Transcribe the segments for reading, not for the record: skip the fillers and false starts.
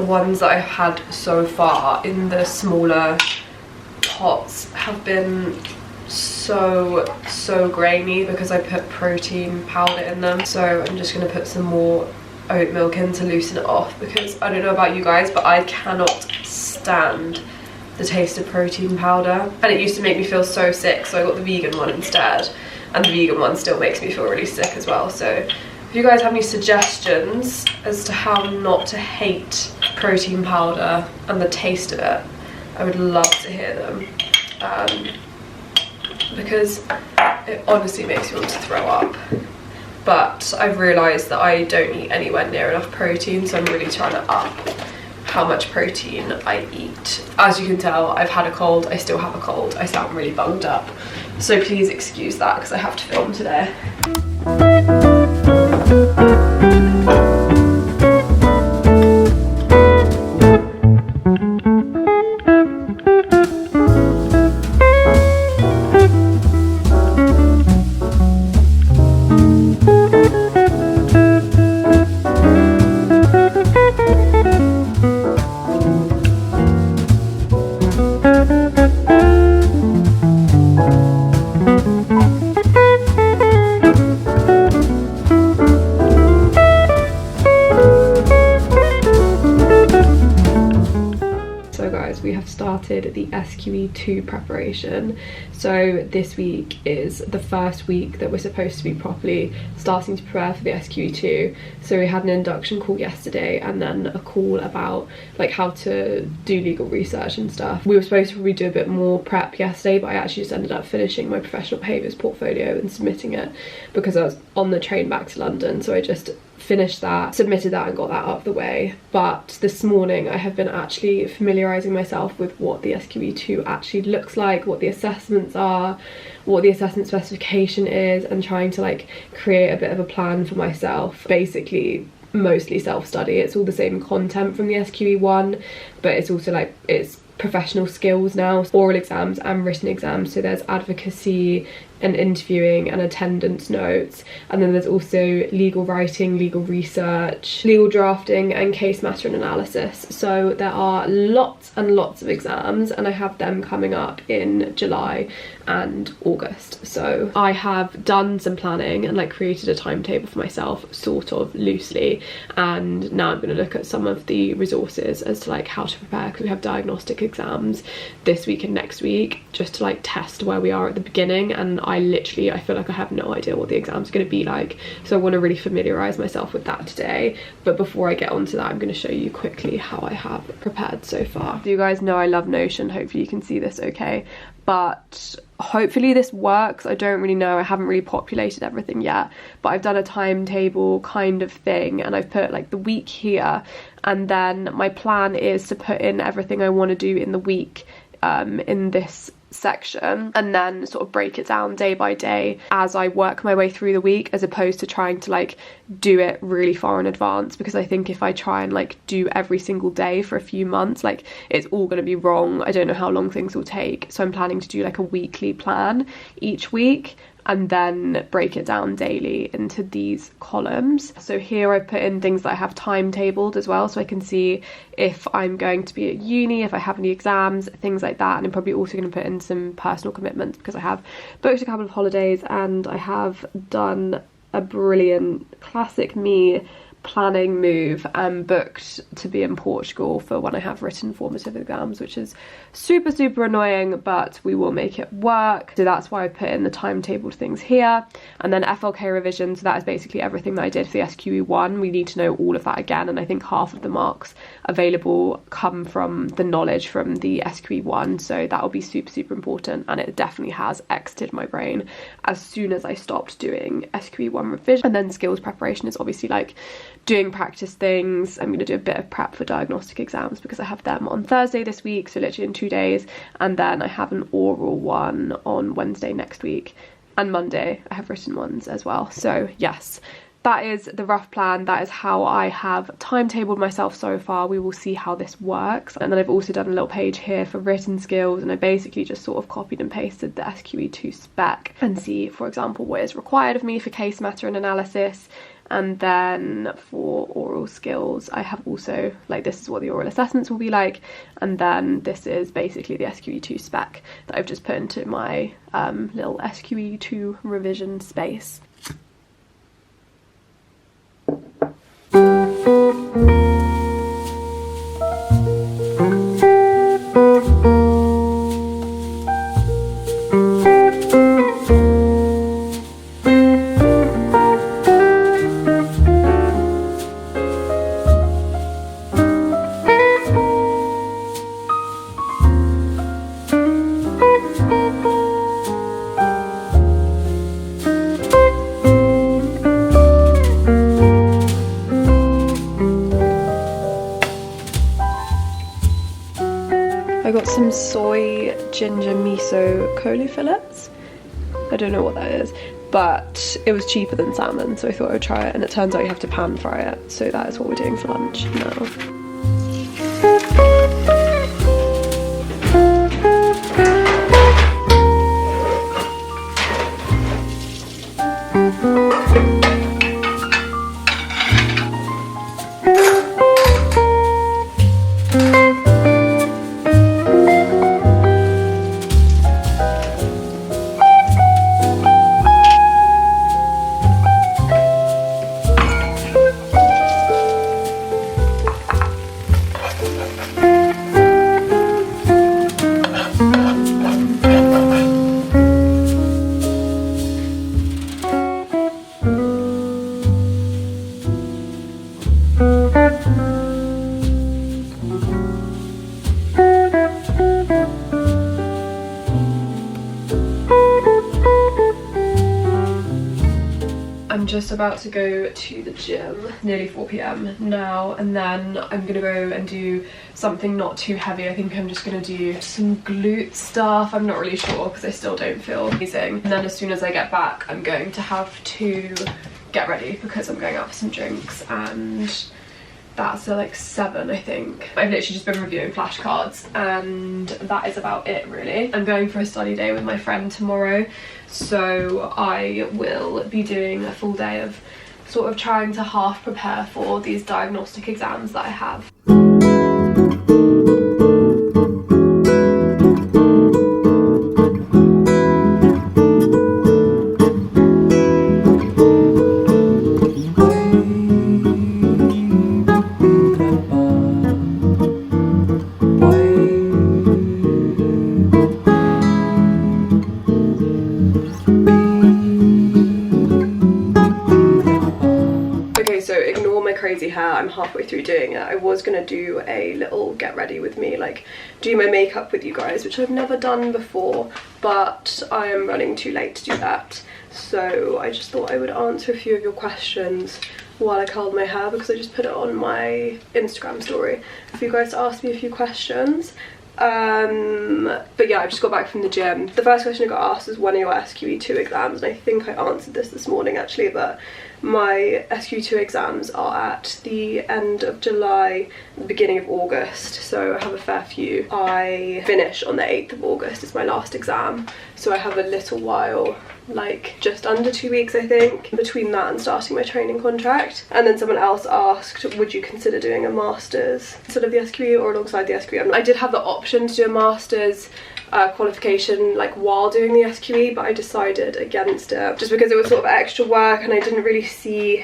ones that I've had so far in the smaller pots have been so grainy because I put protein powder in them. So I'm just going to put some more oat milk in to loosen it off, because I don't know about you guys, but I cannot stand the taste of protein powder, and it used to make me feel so sick, so I got the vegan one instead, and the vegan one still makes me feel really sick as well. So if you guys have any suggestions as to how not to hate protein powder and the taste of it, I would love to hear them, because it honestly makes me want to throw up. But I've realised that I don't eat anywhere near enough protein, so I'm really trying to up how much protein I eat. As you can tell, I've had a cold. I still have a cold. I sound really bunged up, so please excuse that because I have to film today. The SQE2 preparation. So this week is the first week that we're supposed to be properly starting to prepare for the SQE2. So we had an induction call yesterday, and then a call about like how to do legal research and stuff. We were supposed to probably do a bit more prep yesterday, but I actually just ended up finishing my professional behaviours portfolio and submitting it because I was on the train back to London. So I just finished that, submitted that, and got that out of the way. But this morning I have been actually familiarising myself with what the SQE2 actually looks like, what the assessments are, what the assessment specification is, and trying to like create a bit of a plan for myself. Basically mostly self-study. It's all the same content from the SQE1, but it's also like it's professional skills now, oral exams and written exams. So there's advocacy and interviewing and attendance notes, and then there's also legal writing, legal research, legal drafting, and case matter and analysis. So there are lots and lots of exams, and I have them coming up in July and August. So I have done some planning and like created a timetable for myself, sort of loosely, and now I'm going to look at some of the resources as to like how to prepare, because we have diagnostic exams this week and next week, just to like test where we are at the beginning. And I feel like I have no idea what the exam's going to be like, so I want to really familiarise myself with that today. But before I get onto that, I'm going to show you quickly how I have prepared so far. So you guys know I love Notion, hopefully you can see this okay, but hopefully this works. I don't really know, I haven't really populated everything yet, but I've done a timetable kind of thing, and I've put like the week here, and then my plan is to put in everything I want to do in the week in this section, and then sort of break it down day by day as I work my way through the week, as opposed to trying to like do it really far in advance, because I think if I try and like do every single day for a few months, like it's all going to be wrong. I don't know how long things will take, so I'm planning to do like a weekly plan each week and then break it down daily into these columns. So here I've put in things that I have timetabled as well, so I can see if I'm going to be at uni, if I have any exams, things like that. And I'm probably also going to put in some personal commitments, because I have booked a couple of holidays, and I have done a brilliant classic me planning move and booked to be in Portugal for when I have written formative exams, which is super annoying, but we will make it work. So that's why I put in the timetabled things here. And then FLK revision, so that is basically everything that I did for the SQE1. We need to know all of that again, and I think half of the marks available come from the knowledge from the SQE1, so that will be super important, and it definitely has exited my brain as soon as I stopped doing SQE1 revision. And then skills preparation is obviously like doing practice things. I'm going to do a bit of prep for diagnostic exams because I have them on Thursday this week, so literally in 2 days, and then I have an oral one on Wednesday next week, and Monday I have written ones as well. So yes, that is the rough plan. That is how I have timetabled myself so far. We will see how this works. And then I've also done a little page here for written skills, and I basically just sort of copied and pasted the SQE2 spec and see, for example, what is required of me for case matter and analysis. And then for oral skills, I have also, like, this is what the oral assessments will be like, and then this is basically the SQE2 spec that I've just put into my little SQE2 revision space. I got some soy ginger miso colu fillets. I don't know what that is, but it was cheaper than salmon, so I thought I would try it, and it turns out you have to pan fry it, so that is what we're doing for lunch now. I'm just about to go to the gym, nearly 4 p.m. now, and then I'm gonna go and do something not too heavy. I think I'm just gonna do some glute stuff. I'm not really sure because I still don't feel amazing. And then as soon as I get back, I'm going to have to get ready because I'm going out for some drinks, and that's at like 7, I think. I've literally just been reviewing flashcards, and that is about it really. I'm going for a study day with my friend tomorrow, so I will be doing a full day of sort of trying to half prepare for these diagnostic exams that I have. Crazy hair, I'm halfway through doing it. I was gonna do a little get ready with me, like do my makeup with you guys, which I've never done before, but I am running too late to do that, so I just thought I would answer a few of your questions while I curled my hair, because I just put it on my Instagram story for you guys to ask me a few questions. But yeah, I just got back from the gym. The first question I got asked is, when are your SQE2 exams? And I think I answered this morning actually, but my SQE2 exams are at the end of July, the beginning of August, so I have a fair few. I finish on the 8th of August, is my last exam, so I have a little while, like just under 2 weeks I think, between that and starting my training contract. And then someone else asked, would you consider doing a master's instead of the SQE or alongside the SQE? I did have the option to do a master's qualification like while doing the SQE, but I decided against it just because it was sort of extra work and I didn't really see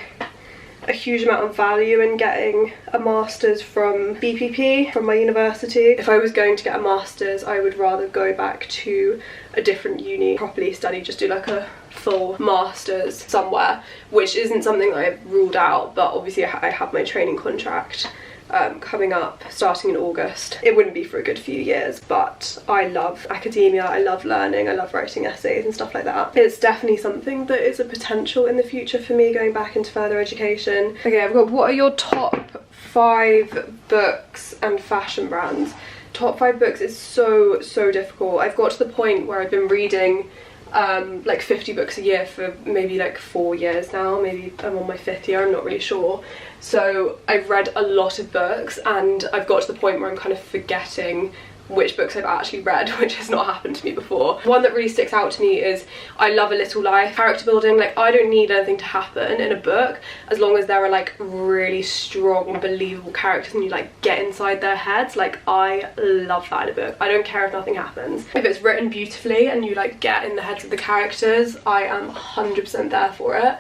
a huge amount of value in getting a master's from BPP, from my university. If I was going to get a master's, I would rather go back to a different uni, properly study, just do like a full master's somewhere, which isn't something that I've ruled out, but obviously I have my training contract coming up starting in August. It wouldn't be for a good few years, but I love academia, I love learning, I love writing essays and stuff like that. It's definitely something that is a potential in the future for me, going back into further education. Okay, I've got, what are your top 5 books and fashion brands? Top 5 books is so difficult. I've got to the point where I've been reading like 50 books a year for maybe like 4 years now. Maybe I'm on my 5th year, I'm not really sure. So I've read a lot of books and I've got to the point where I'm kind of forgetting which books I've actually read, which has not happened to me before. One that really sticks out to me is I love A Little Life. Character building, like I don't need anything to happen in a book as long as there are like really strong, believable characters and you like get inside their heads. Like I love that in a book. I don't care if nothing happens. If it's written beautifully and you like get in the heads of the characters, I am 100% there for it.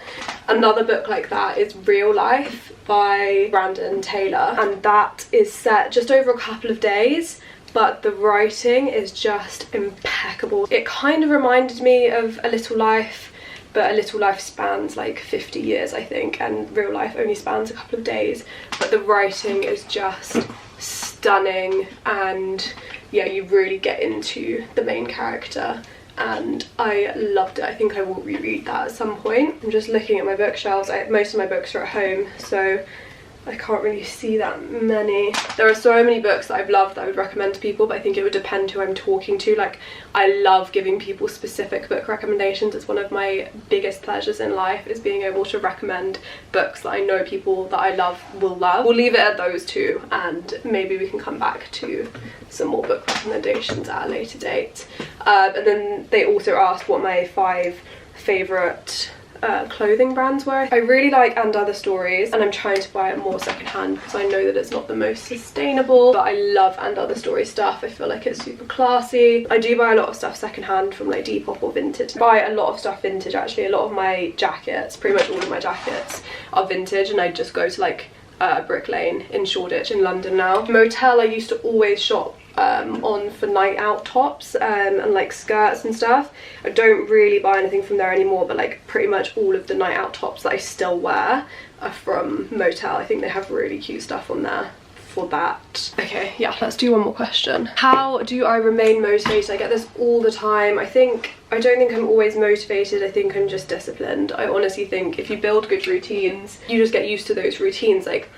Another book like that is Real Life by Brandon Taylor, and that is set just over a couple of days, but the writing is just impeccable. It kind of reminded me of A Little Life, but A Little Life spans like 50 years I think, and Real Life only spans a couple of days, but the writing is just stunning, and yeah, you really get into the main character and I loved it. I think I will reread that at some point. I'm just looking at my bookshelves. Most of my books are at home, so I can't really see that many. There are so many books that I've loved that I would recommend to people, but I think it would depend who I'm talking to. Like, I love giving people specific book recommendations. It's one of my biggest pleasures in life, is being able to recommend books that I know people that I love will love. We'll leave it at those two, and maybe we can come back to some more book recommendations at a later date. And then they also asked what my 5 favourite clothing brands were. I really like And Other Stories, and I'm trying to buy it more secondhand because I know that it's not the most sustainable, but I love And Other Stories stuff. I feel like it's super classy. I do buy a lot of stuff secondhand from like Depop or vintage. I buy a lot of stuff vintage actually. A lot of my jackets, pretty much all of my jackets are vintage, and I just go to like Brick Lane in Shoreditch in London now. Motel I used to always shop on for night out tops and like skirts and stuff. I don't really buy anything from there anymore, but like pretty much all of the night out tops that I still wear are from Motel. I think they have really cute stuff on there for that. Okay, yeah, let's do one more question. How do I remain motivated? I get this all the time. I don't think I'm always motivated. I think I'm just disciplined. I honestly think if you build good routines, you just get used to those routines. Like,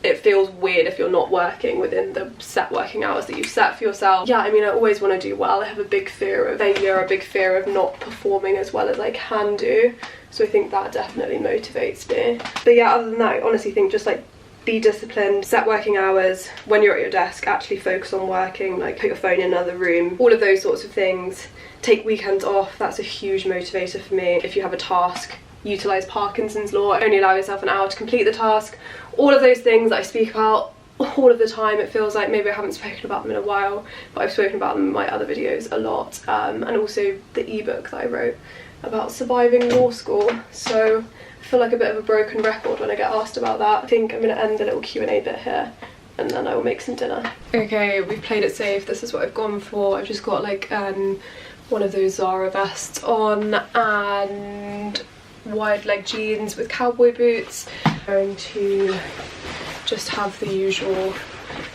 it feels weird if you're not working within the set working hours that you've set for yourself. Yeah, I mean, I always want to do well. I have a big fear of failure, a big fear of not performing as well as I can do. So I think that definitely motivates me. But yeah, other than that, I honestly think just like be disciplined, set working hours. When you're at your desk, actually focus on working, like put your phone in another room, all of those sorts of things. Take weekends off, that's a huge motivator for me. If you have a task, utilise Parkinson's law, only allow yourself an hour to complete the task. All of those things that I speak about all of the time. It feels like maybe I haven't spoken about them in a while, but I've spoken about them in my other videos a lot. And also the ebook that I wrote about surviving law school. So I feel like a bit of a broken record when I get asked about that. I think I'm going to end the little Q&A bit here, and then I will make some dinner. Okay, we've played it safe. This is what I've gone for. I've just got like one of those Zara vests on and wide leg jeans with cowboy boots. I'm going to just have the usual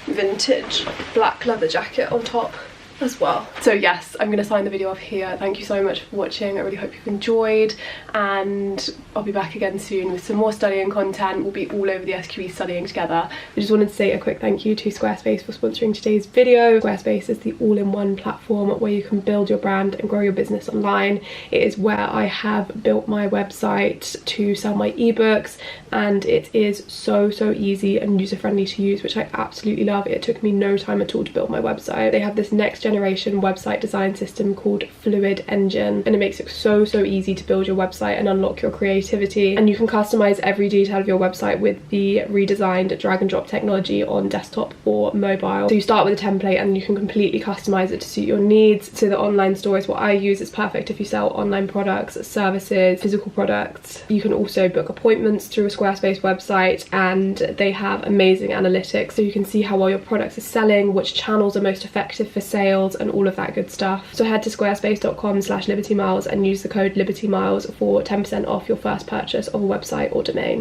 vintage black leather jacket on top as well. So yes, I'm going to sign the video off here. Thank you so much for watching. I really hope you've enjoyed, and I'll be back again soon with some more studying content. We'll be all over the SQE studying together. I just wanted to say a quick thank you to Squarespace for sponsoring today's video. Squarespace is the all-in-one platform where you can build your brand and grow your business online. It is where I have built my website to sell my ebooks, and it is so easy and user-friendly to use, which I absolutely love. It took me no time at all to build my website. They have this next generation website design system called Fluid Engine, and it makes it so easy to build your website and unlock your creativity. And you can customize every detail of your website with the redesigned drag and drop technology on desktop or mobile. So you start with a template and you can completely customize it to suit your needs. So the online store is what I use. It's perfect if you sell online products, services, physical products. You can also book appointments through a Squarespace website, and they have amazing analytics, so you can see how well your products are selling, which channels are most effective for sales, and all of that good stuff. So head to squarespace.com/libertymiles and use the code libertymiles for 10% off your first purchase of a website or domain.